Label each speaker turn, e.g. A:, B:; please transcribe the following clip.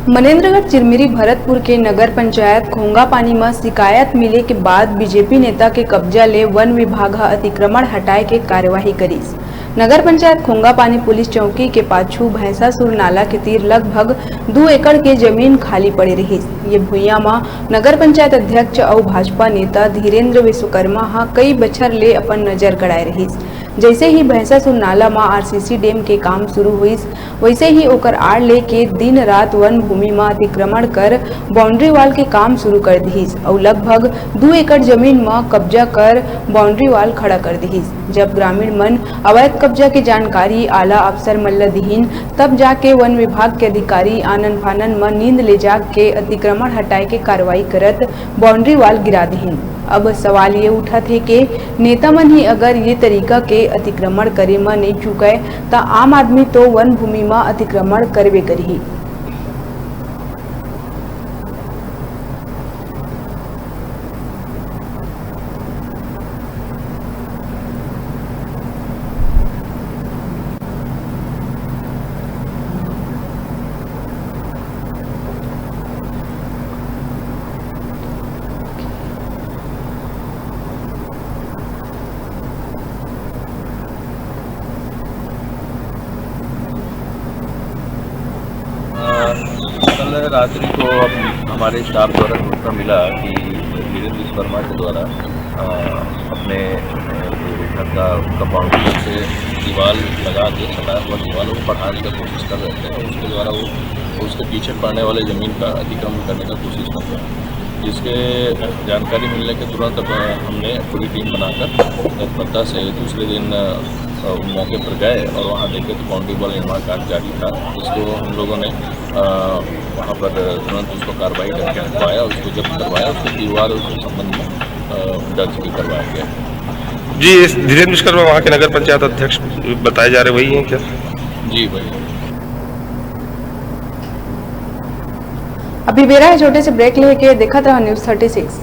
A: मनेन्द्रगढ़ चिरमिरी भरतपुर के नगर पंचायत खोंगापानी में शिकायत मिले के बाद बीजेपी नेता के कब्जा ले वन विभाग अतिक्रमण हटाए के कार्यवाही करीस। नगर पंचायत खोंगापानी पुलिस चौकी के पाछू भैंसासुर नाला के तीर लगभग 2 एकड़ के जमीन खाली पड़े रही। ये भूइया में नगर पंचायत अध्यक्ष और भाजपा नेता धीरेन्द्र विश्वकर्मा कई बछर ले अपन नजर गड़ाए रही। जैसे ही भैंसासुर नाला में आरसीसी डैम के काम शुरू हुई, वैसे ही ओकर आड़ लेके दिन रात वन भूमि में अतिक्रमण कर बाउंड्री वाल के काम शुरू कर दीस और लगभग 2 एकड़ जमीन में कब्जा कर बाउंड्री वाल खड़ा कर दीस। जब ग्रामीण मन अवैध कब्जा की जानकारी आला अफसर मल्ल दीहीन, तब जाके वन विभाग के अधिकारी आनन फानन में नींद ले जाग के अतिक्रमण हटाए के कार्रवाई करत बाउंड्री वाल गिरा दीहीन। अब सवाल ये उठा थे कि नेता मन ही अगर ये तरीका के अतिक्रमण करे में नहीं चुके तो आम आदमी तो वन भूमि में अतिक्रमण करबे करही।
B: कल रात्रि को हमारे स्टाफ द्वारा सूचना मिला कि धीरेन्द्र विश्वकर्मा के द्वारा अपने घर का बाउंड्री से दीवार लगा के सटा हुआ दीवारों को बढ़ाने का कोशिश कर रहे थे और उसके द्वारा वो उसके पीछे पड़ने वाले ज़मीन का अतिक्रमण करने का कोशिश कर रहे हैं। जिसके जानकारी मिलने के तुरंत हमने पूरी टीम बनाकर तत्परता से दूसरे दिन मौके पर गए और वहाँ देखे तो बाउंड्री वाल निर्माण कार्य जारी था, जिसको हम लोगों ने वहाँ पर तुरंत उसको कार्रवाई करके हटवाया, उसको जब्त करवाया, उसके दीवार उसके संबंध में दर्ज भी करवाया गया।
C: जी, इस धीरेन्द्र विश्वकर्मा वहाँ के नगर पंचायत अध्यक्ष बताए जा रहे वही हैं क्या?
B: जी वही।
A: अभी बेरा है छोटे से ब्रेक लेके देखा था न्यूज़ 36।